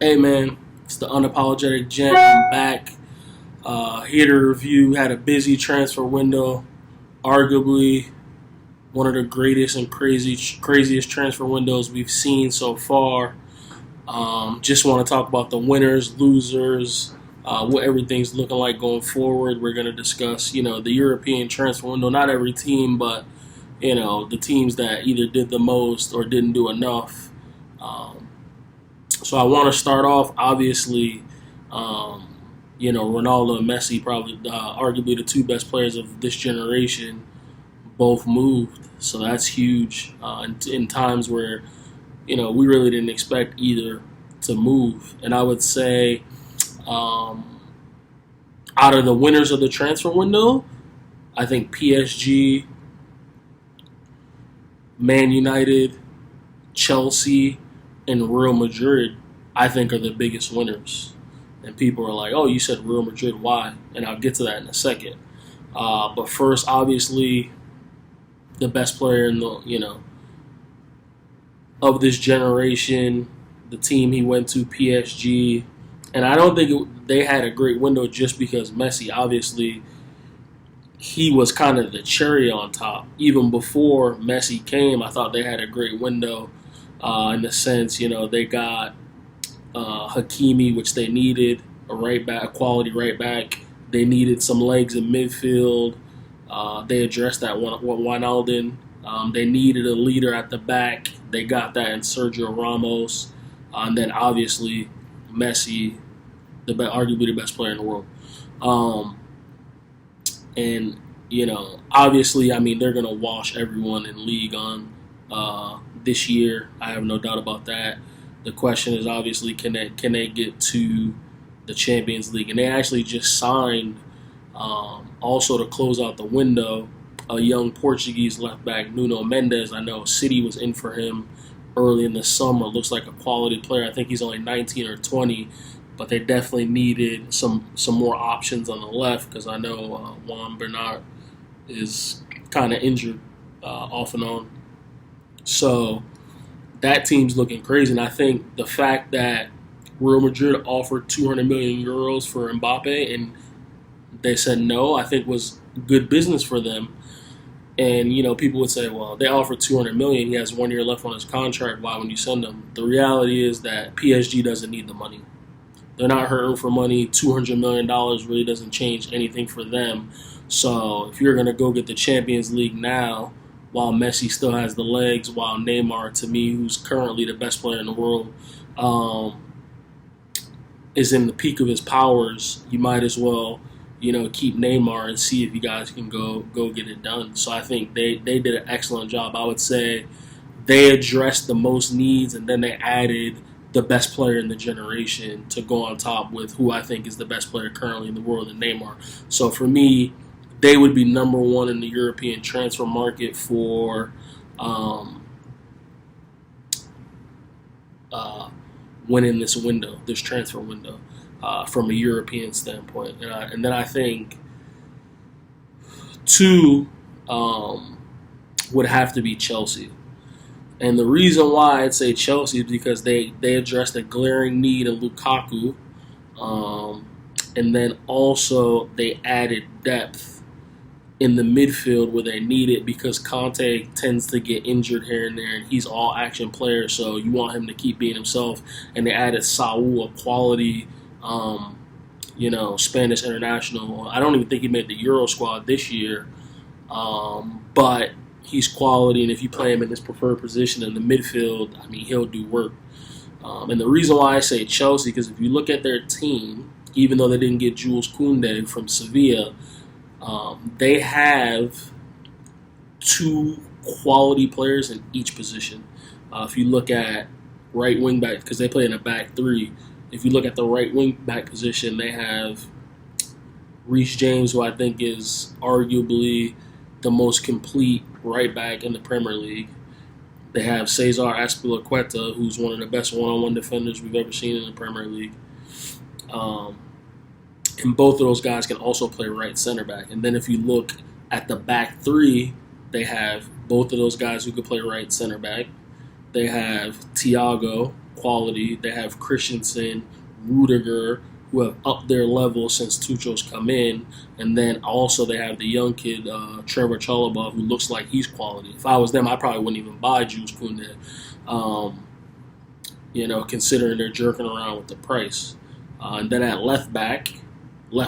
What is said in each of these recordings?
Hey man, it's the unapologetic gent. I'm back. Here to review. Had a busy transfer window, arguably one of the greatest and craziest transfer windows we've seen so far. Just want to talk about the winners, losers, what everything's looking like going forward. We're going to discuss, the European transfer window. Not every team, but the teams that either did the most or didn't do enough. So I want to start off, obviously, Ronaldo and Messi, probably arguably the two best players of this generation, both moved. So that's huge in times where, we really didn't expect either to move. And I would say out of the winners of the transfer window, I think PSG, Man United, Chelsea, and Real Madrid, I think, are the biggest winners. And people are like, oh, you said Real Madrid, why? And I'll get to that in a second. But first, obviously, the best player in the, of this generation, the team he went to, PSG. And I don't think they had a great window just because Messi, obviously, he was kind of the cherry on top. Even before Messi came, I thought they had a great window. In the sense, they got Hakimi, which they needed, a quality right back. They needed some legs in midfield. They addressed that with Wijnaldum. They needed a leader at the back. They got that in Sergio Ramos. And then, obviously, Messi, arguably the best player in the world. Obviously, they're going to wash everyone in league on this year. I have no doubt about that. The question is obviously can they get to the Champions League? And they actually just signed, also to close out the window, a young Portuguese left back, Nuno Mendes. I know City was in for him early in the summer. Looks like a quality player. I think he's only 19 or 20, but they definitely needed some more options on the left because I know Juan Bernat is kind of injured off and on. So that team's looking crazy, and I think the fact that Real Madrid offered 200 million euros for Mbappe and they said no, I think was good business for them. And people would say, well, they offered 200 million. He has 1 year left on his contract. Why would you send him? The reality is that PSG doesn't need the money. They're not hurting for money. $200 million really doesn't change anything for them. So if you're going to go get the Champions League now, while Messi still has the legs, while Neymar, to me, who's currently the best player in the world, is in the peak of his powers, you might as well, keep Neymar and see if you guys can go get it done. So I think they did an excellent job. I would say they addressed the most needs, and then they added the best player in the generation to go on top with who I think is the best player currently in the world, in Neymar. So for me, they would be number one in the European transfer market for winning this transfer window, from a European standpoint. And then I think two would have to be Chelsea. And the reason why I'd say Chelsea is because they addressed a glaring need in Lukaku, and then also they added depth in the midfield where they need it because Conte tends to get injured here and there, and he's all action player, so you want him to keep being himself. And they added Saul, a quality, Spanish international. I don't even think he made the Euro squad this year, but he's quality, and if you play him in his preferred position in the midfield, he'll do work. And the reason why I say Chelsea, because if you look at their team, even though they didn't get Jules Koundé from Sevilla, they have two quality players in each position. If you look at right wing back, because they play in a back three, if you look at the right wing back position, they have Reece James, who I think is arguably the most complete right back in the Premier League. They have Cesar Azpilicueta, who's one of the best one-on-one defenders we've ever seen in the Premier League. And both of those guys can also play right center back. And then if you look at the back three, they have both of those guys who could play right center back. They have Thiago, quality. They have Christensen, Rudiger, who have upped their level since Tuchel's come in. And then also they have the young kid, Trevor Chalobah, who looks like he's quality. If I was them, I probably wouldn't even buy Jules Koundé, considering they're jerking around with the price. And then at left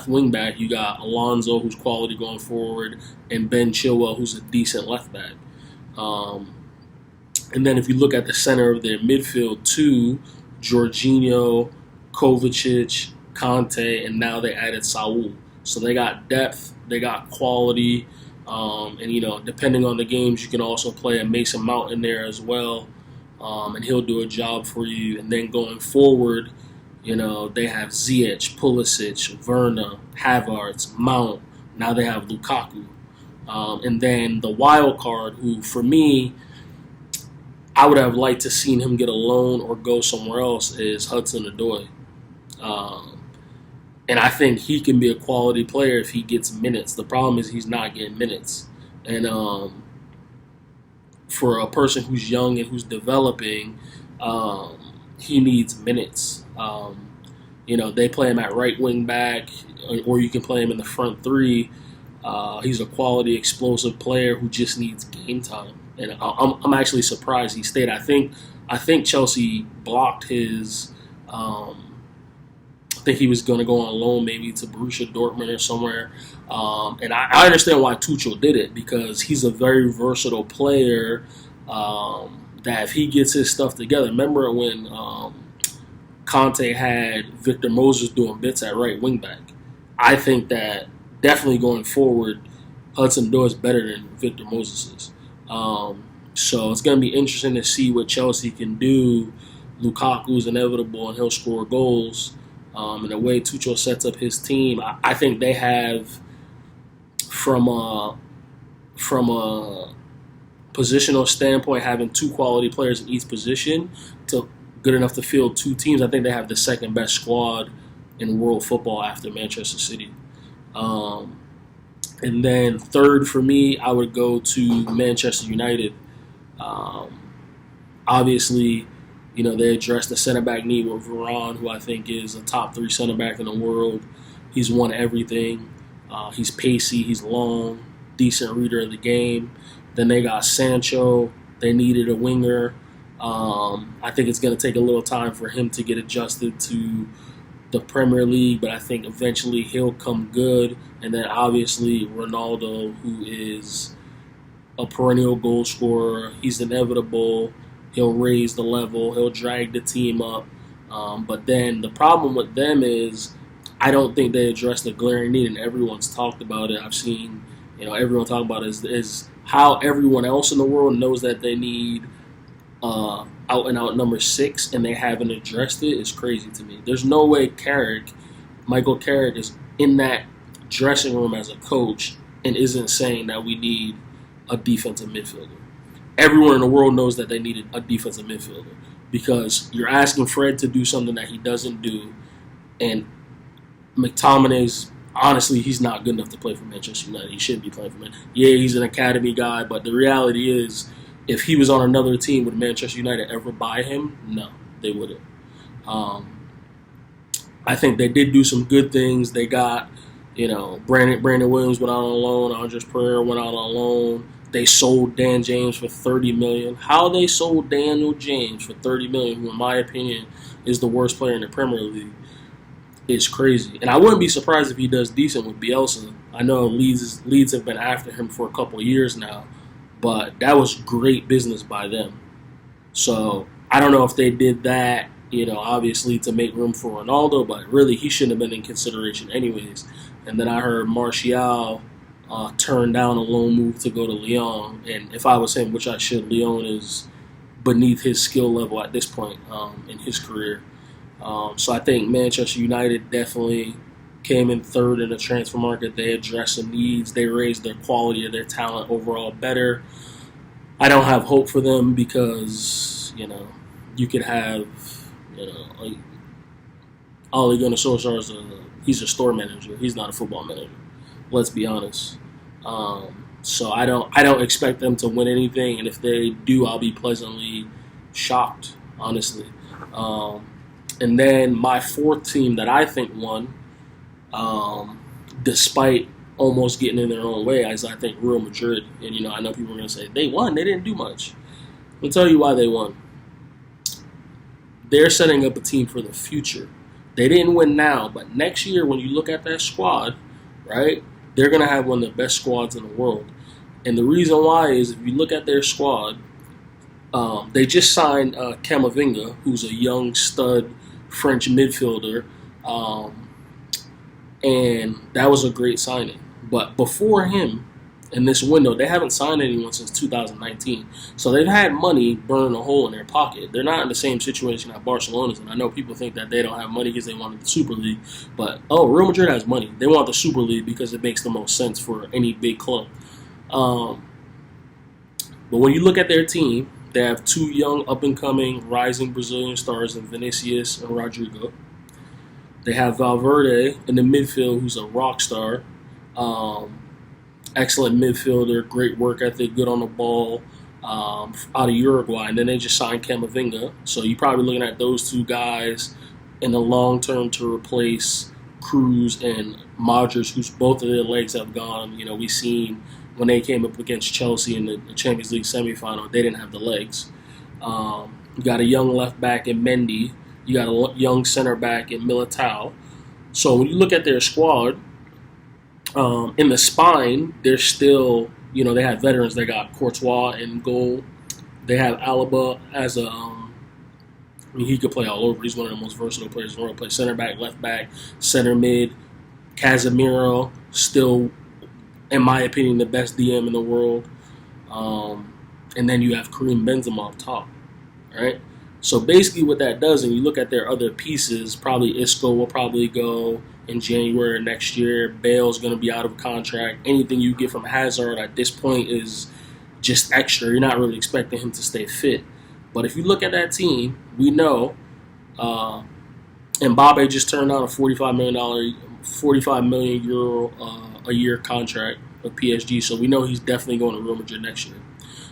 wing back, you got Alonso, who's quality going forward, and Ben Chilwell, who's a decent left back. And then if you look at the center of their midfield too, Jorginho, Kovacic, Conte, and now they added Saul. So they got depth, they got quality, and depending on the games, you can also play a Mason Mount in there as well, and he'll do a job for you. And then going forward, they have Ziyech, Pulisic, Werner, Havertz, Mount. Now they have Lukaku. And then the wild card, who for me, I would have liked to seen him get a loan or go somewhere else, is Hudson-Odoi. And I think he can be a quality player if he gets minutes. The problem is he's not getting minutes. And for a person who's young and who's developing, he needs minutes. They play him at right wing back, or you can play him in the front three. He's a quality, explosive player who just needs game time. And I'm actually surprised he stayed. I think Chelsea blocked his. I think he was going to go on loan maybe to Borussia Dortmund or somewhere. And I understand why Tuchel did it, because he's a very versatile player that if he gets his stuff together. Remember when Conte had Victor Moses doing bits at right wing back? I think that definitely going forward, Hudson-Odoi is better than Victor Moses is. So it's going to be interesting to see what Chelsea can do. Lukaku's inevitable, and he'll score goals. And the way Tuchel sets up his team, I think they have, from a positional standpoint, having two quality players in each position to good enough to field two teams. I think they have the second best squad in world football after Manchester City. And then third for me, I would go to Manchester United. Obviously, they addressed the center back need with Varane, who I think is a top 3 center back in the world. He's won everything. He's pacey, he's long, decent reader of the game. Then they got Sancho. They needed a winger. I think it's going to take a little time for him to get adjusted to the Premier League, but I think eventually he'll come good. And then obviously Ronaldo, who is a perennial goal scorer. He's inevitable. He'll raise the level. He'll drag the team up. But then the problem with them is I don't think they address the glaring need, and everyone's talked about it. I've seen everyone talk about it, is how everyone else in the world knows that they need out-and-out number 6, and they haven't addressed it. Is crazy to me. There's no way Michael Carrick is in that dressing room as a coach and isn't saying that we need a defensive midfielder. Everyone in the world knows that they needed a defensive midfielder, because you're asking Fred to do something that he doesn't do, and McTominay's, honestly, he's not good enough to play for Manchester United. He shouldn't be playing for Manchester. Yeah, he's an academy guy, but the reality is, if he was on another team, would Manchester United ever buy him? No, they wouldn't. I think they did do some good things. They got, Brandon Williams went out on loan. Andres Pereira went out on loan. They sold Dan James for $30 million. How they sold Daniel James for $30 million, who in my opinion is the worst player in the Premier League, is crazy. And I wouldn't be surprised if he does decent with Bielsa. I know Leeds have been after him for a couple of years now, but that was great business by them. So I don't know if they did that, obviously to make room for Ronaldo, but really he shouldn't have been in consideration anyways. And then I heard Martial turned down a loan move to go to Lyon, and if I was him, which I should, Lyon is beneath his skill level at this point in his career. So I think Manchester United definitely came in third in the transfer market. They addressed some needs. They raised their quality of their talent overall better. I don't have hope for them because, you could have, Ole Gunnar Solskjaer he's a store manager. He's not a football manager. Let's be honest. So I don't expect them to win anything, and if they do, I'll be pleasantly shocked, honestly. And then my fourth team that I think won, despite almost getting in their own way, is I think Real Madrid. And I know people are going to say they won, they didn't do much. I'll tell you why they won. They're setting up a team for the future. They didn't win now, but next year when you look at that squad, right, they're going to have one of the best squads in the world. And the reason why is if you look at their squad, they just signed Camavinga, who's a young stud French midfielder, and that was a great signing. But before him, in this window, they haven't signed anyone since 2019. So they've had money burning a hole in their pocket. They're not in the same situation that Barcelona's in. I know people think that they don't have money because they wanted the Super League. But, Real Madrid has money. They want the Super League because it makes the most sense for any big club. But when you look at their team, they have two young, up-and-coming, rising Brazilian stars in Vinicius and Rodrigo. They have Valverde in the midfield, who's a rock star. Excellent midfielder, great work ethic, good on the ball, out of Uruguay. And then they just signed Camavinga. So you're probably looking at those two guys in the long term to replace Cruz and Modric, whose both of their legs have gone. We've seen when they came up against Chelsea in the Champions League semifinal, they didn't have the legs. You got a young left back in Mendy. You got a young center back in Militao. So when you look at their squad, in the spine, they're still, they have veterans. They got Courtois in goal. They have Alaba as he could play all over. He's one of the most versatile players in the world. Play center back, left back, center mid. Casemiro, still, in my opinion, the best DM in the world. And then you have Karim Benzema up top, right? So basically what that does, and you look at their other pieces, probably Isco will probably go in January next year. Bale's going to be out of contract. Anything you get from Hazard at this point is just extra. You're not really expecting him to stay fit. But if you look at that team, we know Mbappe just turned down a $45 million a year contract with PSG. So we know he's definitely going to Real Madrid next year.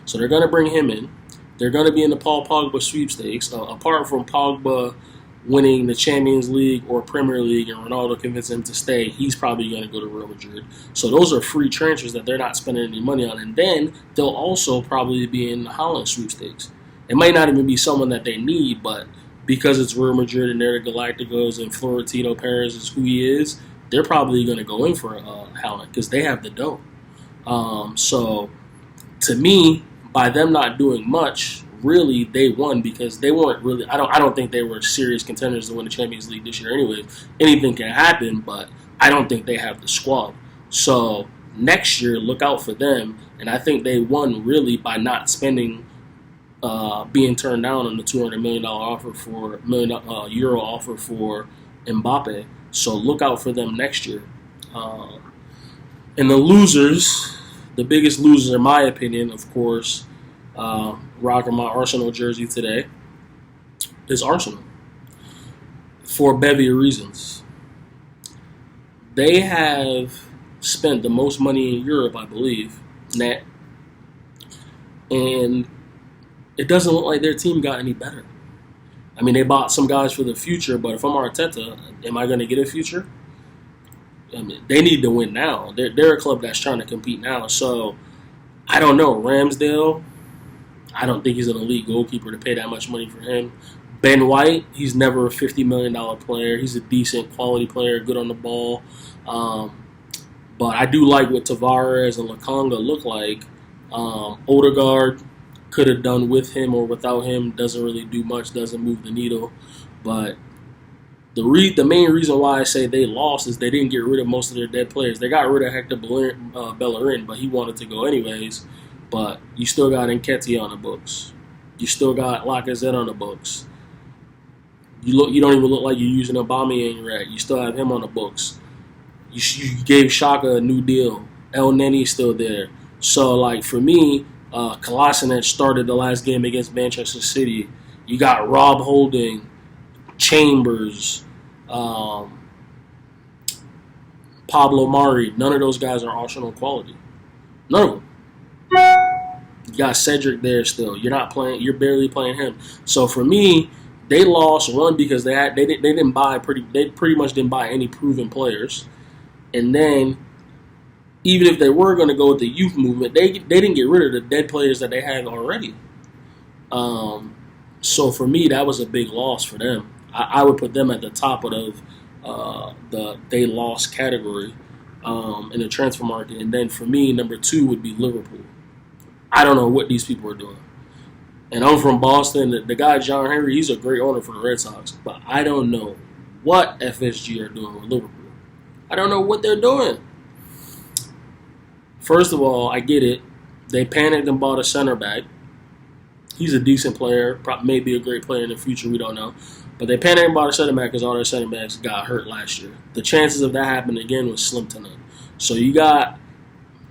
So they're going to bring him in. They're going to be in the Paul Pogba sweepstakes. Apart from Pogba winning the Champions League or Premier League and Ronaldo convincing him to stay, he's probably going to go to Real Madrid. So those are free transfers that they're not spending any money on. And then they'll also probably be in the Holland sweepstakes. It might not even be someone that they need, but because it's Real Madrid and they're the Galacticos and Florentino Perez is who he is, they're probably going to go in for Holland because they have the dough. So to me, by them not doing much, really they won because they weren't really. I don't think they were serious contenders to win the Champions League this year. Anyway, anything can happen, but I don't think they have the squad. So next year, look out for them. And I think they won really by not spending, being turned down on the $200 million offer for euro offer for Mbappe. So look out for them next year. And the losers. The biggest loser, in my opinion, of course, rocking my Arsenal jersey today, is Arsenal. For a bevy of reasons. They have spent the most money in Europe, I believe, net. And it doesn't look like their team got any better. I mean, they bought some guys for the future, but if I'm Arteta, am I going to get a future? I mean, they need to win now. They're a club that's trying to compete now. So, I don't know. Ramsdale, I don't think he's an elite goalkeeper to pay that much money for him. Ben White, he's never a $50 million player. He's a decent quality player, good on the ball. But I do like what Tavares and Lukaku look like. Odegaard could have done with him or without him. Doesn't really do much, doesn't move the needle. But the main reason why I say they lost is they didn't get rid of most of their dead players. They got rid of Hector Bellerin, but he wanted to go anyways. But you still got Nketiah on the books. You still got Lacazette on the books. You don't even look like you're using Aubameyang right. You still have him on the books. You gave Xhaka a new deal. El Neni's still there. So, like, for me, Kolasinac started the last game against Manchester City. You got Rob Holding, Chambers, Pablo Mari. None of those guys are Arsenal quality. None of them. You got Cedric there still. You're not playing. You're barely playing him. So for me, They lost one because they didn't buy they pretty much didn't buy any proven players, and then even if they were going to go with the youth movement, they didn't get rid of the dead players that they had already. So for me, that was a big loss for them. I would put them at the top of the they lost category in the transfer market, and then for me, number 2 would be Liverpool. I don't know what these people are doing. And I'm from Boston. The guy, John Henry, he's a great owner for the Red Sox. But I don't know what FSG are doing with Liverpool. I don't know what they're doing. First of all, I get it. They panicked and bought a center back. He's a decent player. Maybe a great player in the future. We don't know. But they panicked and bought a center back because all their center backs got hurt last year. The chances of that happening again was slim to none. So you got...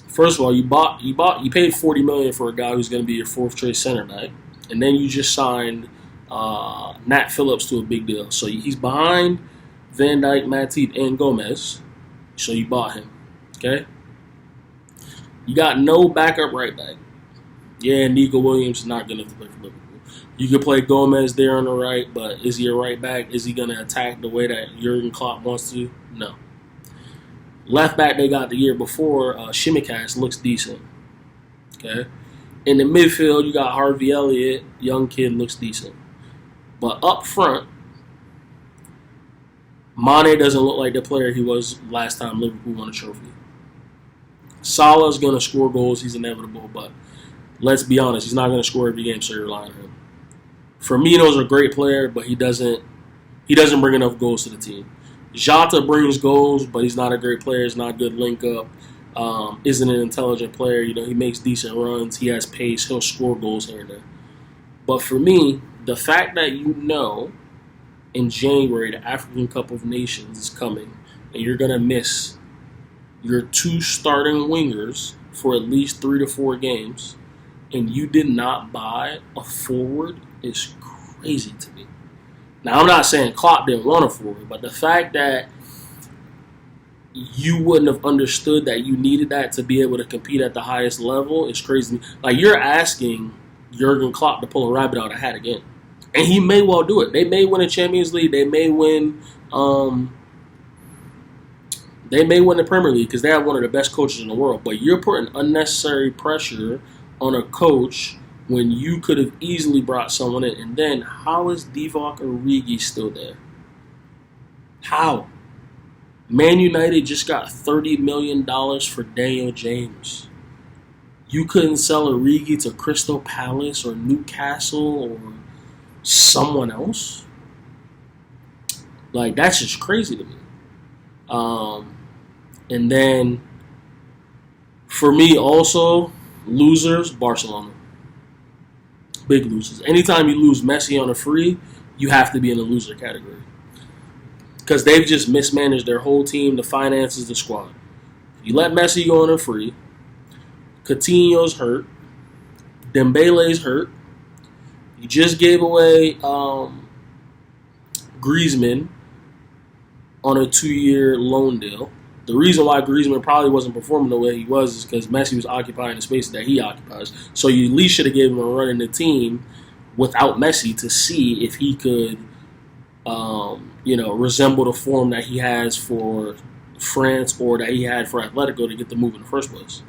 First of all, you paid $40 million for a guy who's going to be your 4th choice center back. And then you just signed Nat Phillips to a big deal. So he's behind Van Dijk, Matip, and Gomez. So you bought him. Okay? You got no backup right back. Yeah, Nico Williams is not going to play for Liverpool. You could play Gomez there on the right, but is he a right back? Is he going to attack the way that Jurgen Klopp wants to? No. Left back they got the year before, Shimikas, looks decent. Okay? In the midfield, you got Harvey Elliott, young kid, looks decent. But up front, Mane doesn't look like the player he was last time Liverpool won a trophy. Salah's going to score goals, he's inevitable, but let's be honest, he's not going to score every game, so you're relying on him. Firmino's a great player, but he doesn't bring enough goals to the team. Jota brings goals, but he's not a great player, he's not a good link-up. Isn't an intelligent player. You know, he makes decent runs. He has pace. He'll score goals here and there. But for me, the fact that you know in January the African Cup of Nations is coming and you're going to miss your 2 starting wingers for at least 3 to 4 games and you did not buy a forward is crazy to me. Now, I'm not saying Klopp didn't want a forward, but the fact that you wouldn't have understood that you needed that to be able to compete at the highest level is crazy. Like, you're asking Jurgen Klopp to pull a rabbit out of a hat again. And he may well do it. They may win a Champions League. They may win the Premier League because they have one of the best coaches in the world. But you're putting unnecessary pressure on a coach when you could have easily brought someone in. And then, how is Divock Origi still there? How? Man United just got $30 million for Daniel James. You couldn't sell Origi to Crystal Palace or Newcastle or someone else? Like, that's just crazy to me. And then, for me also, losers, Barcelona. Big losers. Anytime you lose Messi on a free, you have to be in the loser category. Because they've just mismanaged their whole team, the finances, the squad. You let Messi go on a free. Coutinho's hurt. Dembele's hurt. You just gave away Griezmann on a 2-year loan deal. The reason why Griezmann probably wasn't performing the way he was is because Messi was occupying the space that he occupies. So you at least should have given him a run in the team without Messi to see if he could resemble the form that he has for France or that he had for Atletico to get the move in the first place.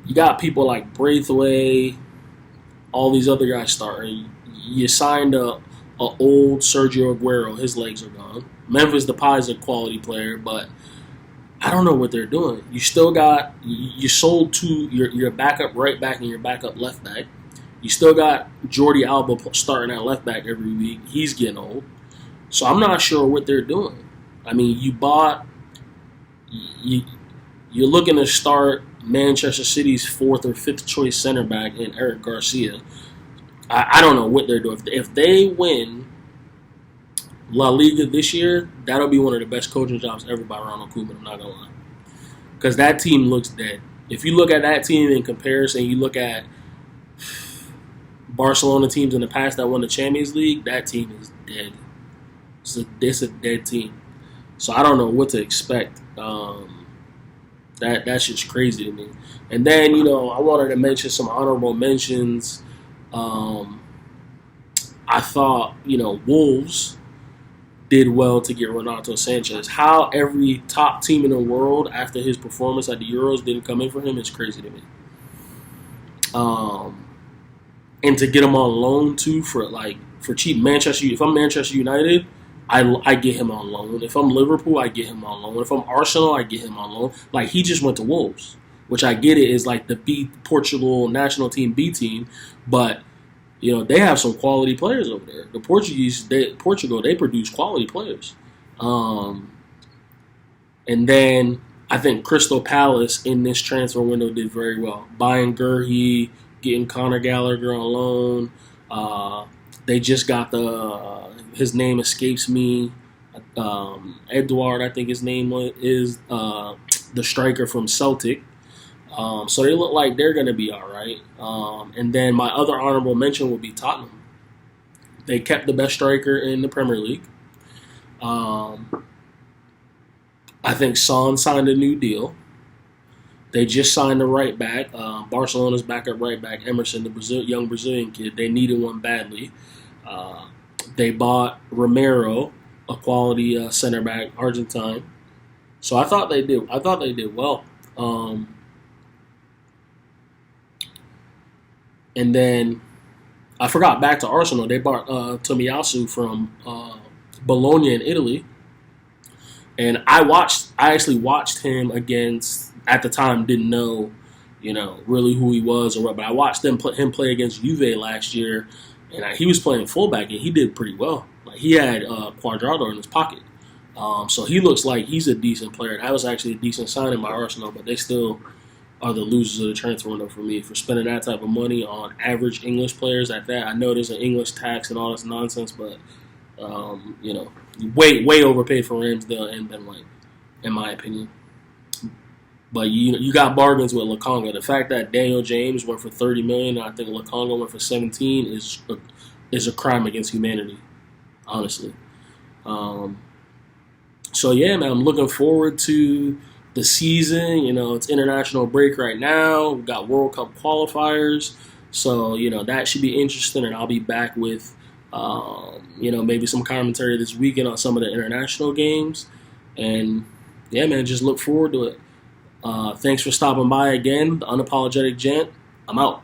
You got people like Braithwaite, all these other guys starting. You signed a old Sergio Aguero. His legs are gone. Memphis Depay is a quality player, but I don't know what they're doing. You still got you sold your backup right back and your backup left back. You still got Jordi Alba starting at left back every week. He's getting old. So I'm not sure what they're doing. I mean, you're looking to start Manchester City's 4th or 5th choice center back in Eric Garcia. I don't know what they're doing. If they win La Liga this year, that'll be one of the best coaching jobs ever by Ronald Koeman, I'm not going to lie. Because that team looks dead. If you look at that team in comparison, you look at Barcelona teams in the past that won the Champions League, that team is dead. It's a dead team. So I don't know what to expect. That's just crazy to me. And then, I wanted to mention some honorable mentions. I thought, Wolves did well to get Renato Sanchez. How every top team in the world after his performance at the Euros didn't come in for him is crazy to me. And to get him on loan too for cheap. If I'm Manchester United, I get him on loan. If I'm Liverpool, I get him on loan. If I'm Arsenal, I get him on loan. Like, he just went to Wolves, which I get it is like the Portugal national team B team, but they have some quality players over there. The Portugal, they produce quality players. And then I think Crystal Palace in this transfer window did very well. Buying Gurhey, getting Conor Gallagher on loan. They just got his name escapes me. Edouard, I think his name is, the striker from Celtic. So they look like they're going to be all right. And then my other honorable mention would be Tottenham. They kept the best striker in the Premier League. I think Son signed a new deal. They just signed the right back. Barcelona's backup right back, Emerson, the young Brazilian kid. They needed one badly. They bought Romero, a quality center back, Argentine. So I thought they did well. And then I forgot, back to Arsenal. They bought Tomiyasu from Bologna in Italy. And I actually watched him against, at the time, didn't know, really who he was or what, but I watched him play against Juve last year, and he was playing fullback, and he did pretty well. Like, he had Cuadrado in his pocket. So he looks like he's a decent player. That was actually a decent signing by Arsenal, but they still are the losers of the transfer window for me for spending that type of money on average English players at that. I know there's an English tax and all this nonsense, but way overpaid for Ramsdale and Ben White, in my opinion. But you got bargains with Lukaku. The fact that Daniel James went for $30 million, and I think Lukaku went for 17, is a crime against humanity, honestly. So yeah, man, I'm looking forward to the season. It's international break right now. We've got World Cup qualifiers, so that should be interesting. And I'll be back with maybe some commentary this weekend on some of the international games. And yeah, man, just look forward to it. Thanks for stopping by again. The Unapologetic Gent. I'm out.